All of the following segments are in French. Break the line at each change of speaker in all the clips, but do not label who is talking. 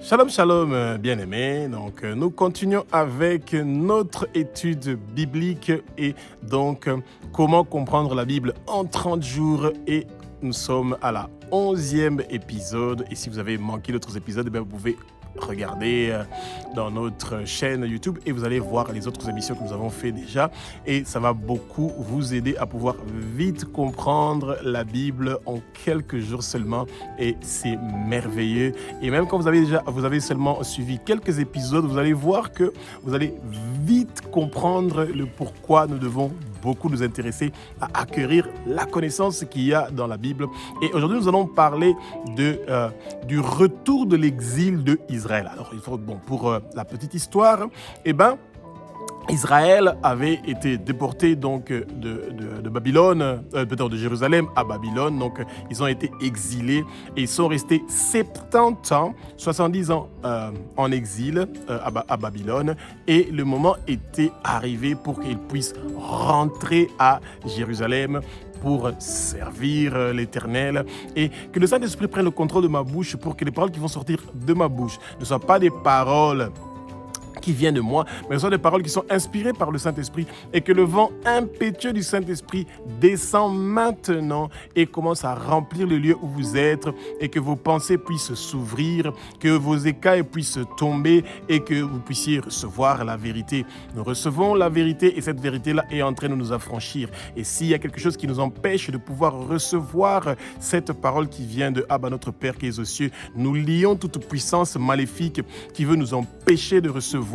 Shalom, shalom, bien-aimés. Nous continuons avec notre étude biblique et comment comprendre la Bible en 30 jours. Et nous sommes à la 11e épisode. Et si vous avez manqué d'autres épisodes, vous pouvez regarder dans notre chaîne YouTube et vous allez voir les autres émissions que nous avons fait déjà. Et ça va beaucoup vous aider à pouvoir vite comprendre la Bible en quelques jours seulement. Et c'est merveilleux. Et même quand vous avez seulement suivi quelques épisodes, vous allez voir que vous allez vite comprendre le pourquoi nous devons beaucoup nous intéresser à acquérir la connaissance qu'il y a dans la Bible. Et aujourd'hui, nous allons parler du retour de l'exil de Israël. Alors, pour la petite histoire, Israël avait été déporté de Babylone, de Jérusalem à Babylone. Donc, ils ont été exilés et ils sont restés 70 ans, 70 ans en exil à Babylone. Et le moment était arrivé pour qu'ils puissent rentrer à Jérusalem pour servir l'Éternel, et que le Saint-Esprit prenne le contrôle de ma bouche pour que les paroles qui vont sortir de ma bouche ne soient pas des paroles qui viennent de moi, mais ce sont des paroles qui sont inspirées par le Saint-Esprit, et que le vent impétueux du Saint-Esprit descend maintenant et commence à remplir le lieu où vous êtes, et que vos pensées puissent s'ouvrir, que vos écailles puissent tomber et que vous puissiez recevoir la vérité. Nous recevons la vérité et cette vérité-là est en train de nous affranchir. Et s'il y a quelque chose qui nous empêche de pouvoir recevoir cette parole qui vient de Abba, notre Père qui est aux cieux, nous lions toute puissance maléfique qui veut nous empêcher de recevoir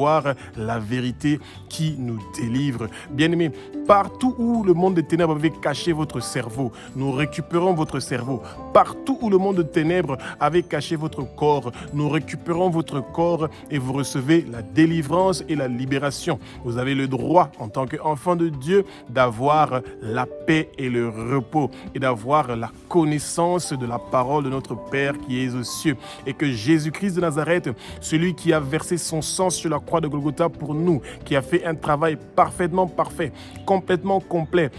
la vérité qui nous délivre. Bien-aimés, partout où le monde des ténèbres avait caché votre cerveau, nous récupérons votre cerveau. Partout où le monde des ténèbres avait caché votre corps, nous récupérons votre corps et vous recevez la délivrance et la libération. Vous avez le droit, en tant qu'enfant de Dieu, d'avoir la paix et le repos et d'avoir la connaissance de la parole de notre Père qui est aux cieux. Et que Jésus-Christ de Nazareth, celui qui a versé son sang sur la croix de Golgotha pour nous, qui a fait un travail parfaitement parfait, complètement complet,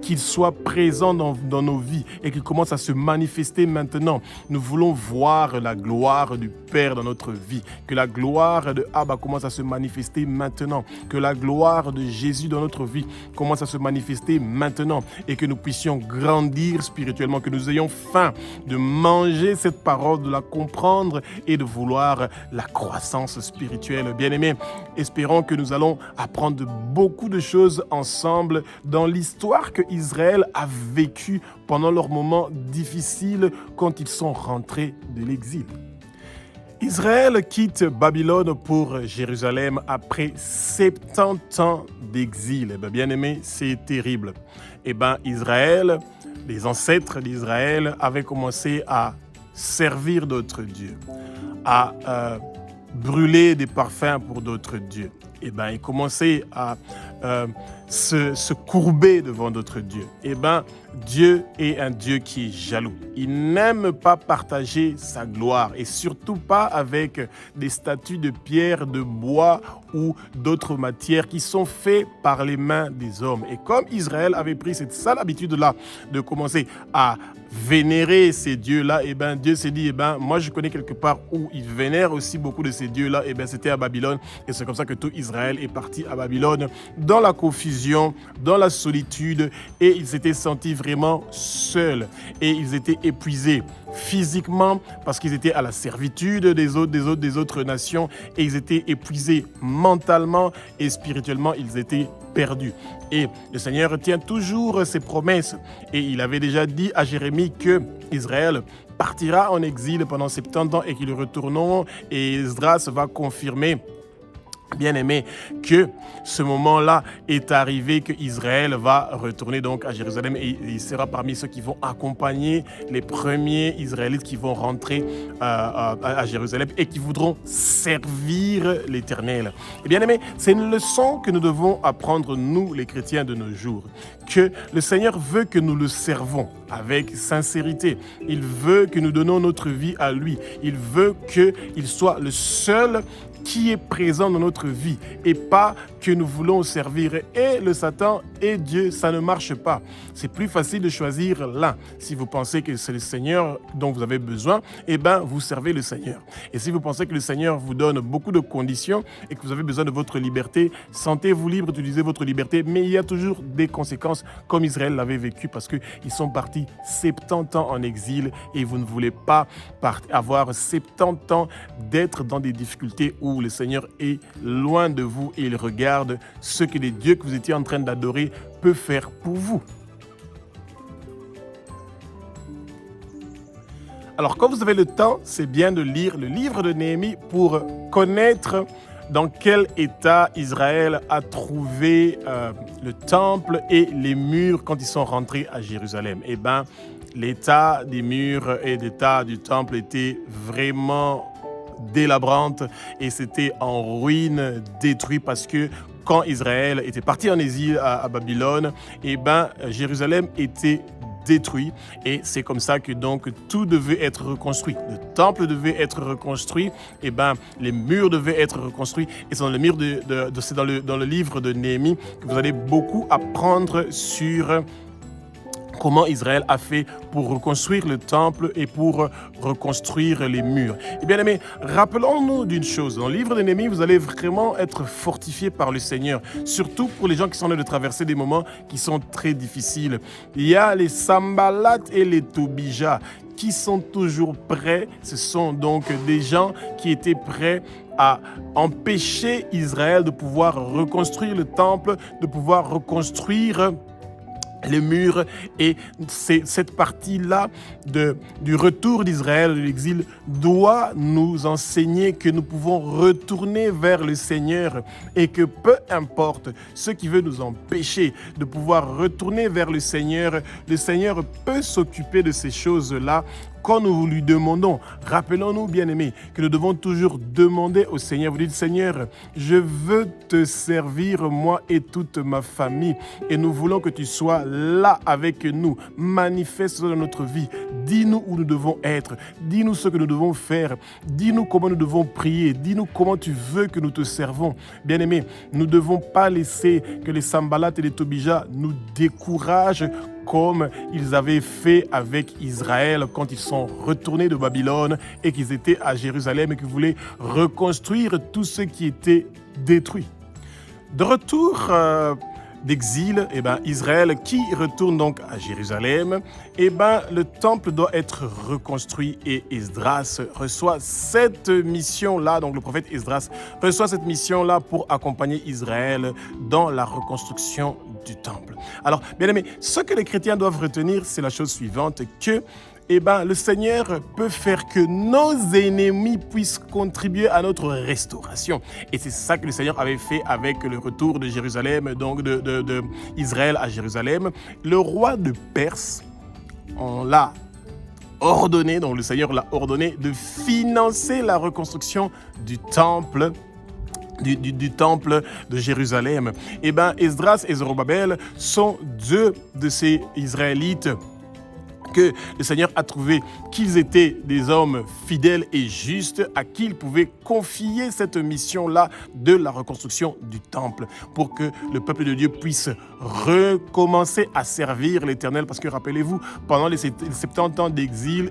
qu'il soit présent dans nos vies et qu'il commence à se manifester maintenant. Nous voulons voir la gloire du Père dans notre vie, que la gloire de Abba commence à se manifester maintenant, que la gloire de Jésus dans notre vie commence à se manifester maintenant, et que nous puissions grandir spirituellement, que nous ayons faim de manger cette parole, de la comprendre et de vouloir la croissance spirituelle. Bien-aimés, espérons que nous allons apprendre beaucoup de choses ensemble dans l'histoire que Israël a vécue pendant leurs moments difficiles quand ils sont rentrés de l'exil. Israël quitte Babylone pour Jérusalem après 70 ans d'exil. Bien-aimés, c'est terrible. Israël, les ancêtres d'Israël avaient commencé à servir d'autres dieux, à brûler des parfums pour d'autres dieux. Ils commençaient à se courber devant d'autres dieux. Dieu est un Dieu qui est jaloux. Il n'aime pas partager sa gloire, et surtout pas avec des statues de pierre, de bois ou d'autres matières qui sont faites par les mains des hommes. Et comme Israël avait pris cette sale habitude-là de commencer à vénérer ces dieux-là, Dieu s'est dit, moi je connais quelque part où ils vénèrent aussi beaucoup de ces dieux-là, c'était à Babylone. Et c'est comme ça que tout Israël est parti à Babylone, dans la confusion, dans la solitude, et ils s'étaient sentis vraiment seuls, et ils étaient épuisés physiquement parce qu'ils étaient à la servitude des autres nations, et ils étaient épuisés mentalement et spirituellement, ils étaient perdus. Et le Seigneur tient toujours ses promesses, et il avait déjà dit à Jérémie que Israël partira en exil pendant 70 ans et qu'ils retourneront, et Esdras va confirmer, bien-aimé, que ce moment-là est arrivé, que Israël va retourner donc à Jérusalem, et il sera parmi ceux qui vont accompagner les premiers Israélites qui vont rentrer à Jérusalem et qui voudront servir l'Éternel. Et bien-aimé, c'est une leçon que nous devons apprendre, nous les chrétiens de nos jours, que le Seigneur veut que nous le servons avec sincérité. Il veut que nous donnons notre vie à lui. Il veut qu'il soit le seul qui est présent dans notre vie, et pas que nous voulons servir. Et le Satan et Dieu, ça ne marche pas. C'est plus facile de choisir l'un. Si vous pensez que c'est le Seigneur dont vous avez besoin, eh bien, vous servez le Seigneur. Et si vous pensez que le Seigneur vous donne beaucoup de conditions et que vous avez besoin de votre liberté, sentez-vous libre d'utiliser votre liberté, mais il y a toujours des conséquences comme Israël l'avait vécu parce qu'ils sont partis 70 ans en exil et vous ne voulez pas avoir 70 ans d'être dans des difficultés où le Seigneur est loin de vous et il regarde ce que les dieux que vous étiez en train d'adorer peuvent faire pour vous. Alors, quand vous avez le temps, c'est bien de lire le livre de Néhémie pour connaître dans quel état Israël a trouvé le temple et les murs quand ils sont rentrés à Jérusalem. Eh bien, l'état des murs et l'état du temple était vraiment délabrante et c'était en ruine, détruit parce que quand Israël était parti en exil à Babylone, eh ben, Jérusalem était détruit et c'est comme ça que donc tout devait être reconstruit. Le temple devait être reconstruit, et ben les murs devaient être reconstruits et c'est dans le mur c'est dans le livre de Néhémie que vous allez beaucoup apprendre sur comment Israël a fait pour reconstruire le temple et pour reconstruire les murs. Et bien aimés, rappelons-nous d'une chose. Dans le livre de Néhémie, vous allez vraiment être fortifiés par le Seigneur, surtout pour les gens qui sont en train de traverser des moments qui sont très difficiles. Il y a les Sambalat et les Tobija qui sont toujours prêts. Ce sont donc des gens qui étaient prêts à empêcher Israël de pouvoir reconstruire le temple, de pouvoir reconstruire les murs, et cette partie-là du retour d'Israël de l'exil doit nous enseigner que nous pouvons retourner vers le Seigneur et que peu importe ce qui veut nous empêcher de pouvoir retourner vers le Seigneur peut s'occuper de ces choses-là quand nous lui demandons. Rappelons-nous, bien-aimés, que nous devons toujours demander au Seigneur. Vous dites, Seigneur, je veux te servir, moi et toute ma famille. Et nous voulons que tu sois là avec nous. Manifeste dans notre vie. Dis-nous où nous devons être. Dis-nous ce que nous devons faire. Dis-nous comment nous devons prier. Dis-nous comment tu veux que nous te servons. Bien-aimés, nous ne devons pas laisser que les Sambalat et les Tobija nous découragent comme ils avaient fait avec Israël quand ils sont retournés de Babylone et qu'ils étaient à Jérusalem et qu'ils voulaient reconstruire tout ce qui était détruit. De retour d'exil, Israël qui retourne donc à Jérusalem, le temple doit être reconstruit et Esdras reçoit cette mission-là, donc le prophète Esdras reçoit cette mission-là pour accompagner Israël dans la reconstruction du temple. Alors, bien aimés, ce que les chrétiens doivent retenir, c'est la chose suivante, que le Seigneur peut faire que nos ennemis puissent contribuer à notre restauration. Et c'est ça que le Seigneur avait fait avec le retour de Jérusalem, donc de Israël à Jérusalem. Le roi de Perse, on l'a ordonné, donc le Seigneur l'a ordonné de financer la reconstruction du temple du temple de Jérusalem. Esdras et Zorobabel sont deux de ces Israélites que le Seigneur a trouvé qu'ils étaient des hommes fidèles et justes à qui il pouvait confier cette mission-là de la reconstruction du temple pour que le peuple de Dieu puisse recommencer à servir l'Éternel. Parce que rappelez-vous, pendant les 70 ans d'exil,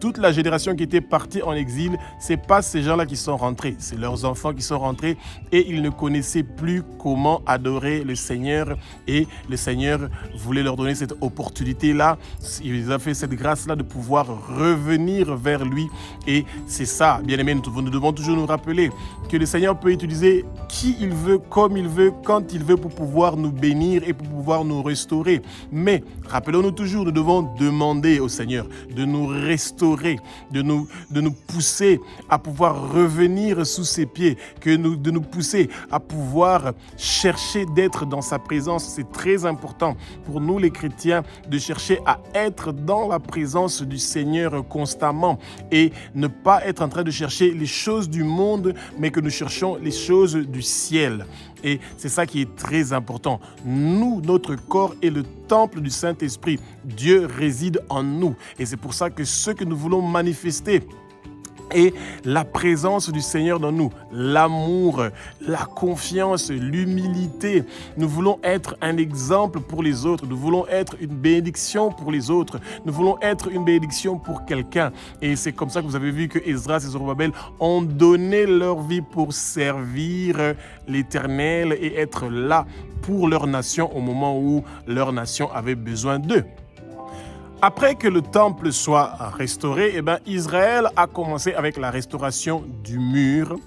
toute la génération qui était partie en exil, ce n'est pas ces gens-là qui sont rentrés, c'est leurs enfants qui sont rentrés et ils ne connaissaient plus comment adorer le Seigneur et le Seigneur voulait leur donner cette opportunité-là, il les a fait cette grâce-là de pouvoir revenir vers lui et c'est ça, bien aimés, nous devons toujours nous rappeler que le Seigneur peut utiliser qui il veut, comme il veut, quand il veut pour pouvoir nous bénir et pour pouvoir nous restaurer. Mais rappelons-nous toujours, nous devons demander au Seigneur de nous restaurer, de nous pousser à pouvoir revenir sous ses pieds, de nous pousser à pouvoir chercher d'être dans sa présence. C'est très important pour nous les chrétiens de chercher à être dans la présence du Seigneur constamment et ne pas être en train de chercher les choses du monde, mais que nous cherchons les choses du ciel. Et c'est ça qui est très important. Nous, notre corps est le temple du Saint-Esprit. Dieu réside en nous. Et c'est pour ça que ce que nous voulons manifester et la présence du Seigneur dans nous, l'amour, la confiance, l'humilité. Nous voulons être un exemple pour les autres. Nous voulons être une bénédiction pour les autres. Nous voulons être une bénédiction pour quelqu'un. Et c'est comme ça que vous avez vu que Esdras et Zorobabel ont donné leur vie pour servir l'Éternel et être là pour leur nation au moment où leur nation avait besoin d'eux. Après que le temple soit restauré, Israël a commencé avec la restauration du mur.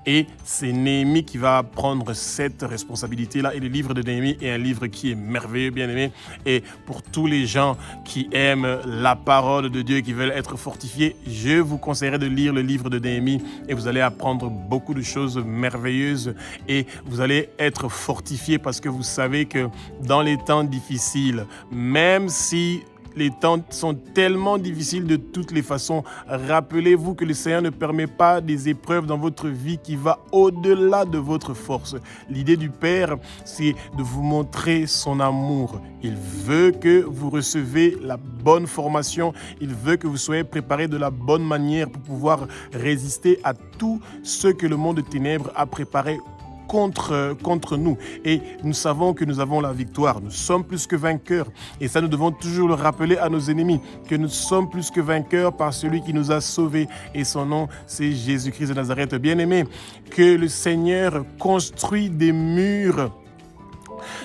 Et c'est Néhémie qui va prendre cette responsabilité-là. Et le livre de Néhémie est un livre qui est merveilleux, bien aimé. Et pour tous les gens qui aiment la parole de Dieu et qui veulent être fortifiés, je vous conseillerais de lire le livre de Néhémie et vous allez apprendre beaucoup de choses merveilleuses et vous allez être fortifiés parce que vous savez que dans les temps difficiles, même si les temps sont tellement difficiles de toutes les façons, rappelez-vous que le Seigneur ne permet pas des épreuves dans votre vie qui va au-delà de votre force. L'idée du Père, c'est de vous montrer son amour. Il veut que vous recevez la bonne formation. Il veut que vous soyez préparés de la bonne manière pour pouvoir résister à tout ce que le monde de ténèbres a préparé contre nous. Et nous savons que nous avons la victoire. Nous sommes plus que vainqueurs. Et ça, nous devons toujours le rappeler à nos ennemis, que nous sommes plus que vainqueurs par celui qui nous a sauvés. Et son nom, c'est Jésus-Christ de Nazareth. Bien-aimé, que le Seigneur construit des murs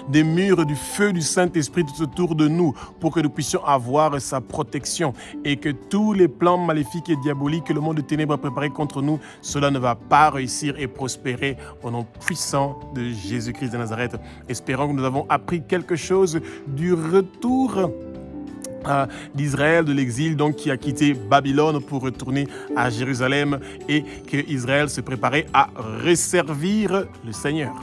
du feu du Saint-Esprit tout autour de nous pour que nous puissions avoir sa protection et que tous les plans maléfiques et diaboliques que le monde de ténèbres a préparés contre nous, cela ne va pas réussir et prospérer au nom puissant de Jésus-Christ de Nazareth. Espérons que nous avons appris quelque chose du retour d'Israël de l'exil, donc qui a quitté Babylone pour retourner à Jérusalem et que Israël se préparait à resservir le Seigneur.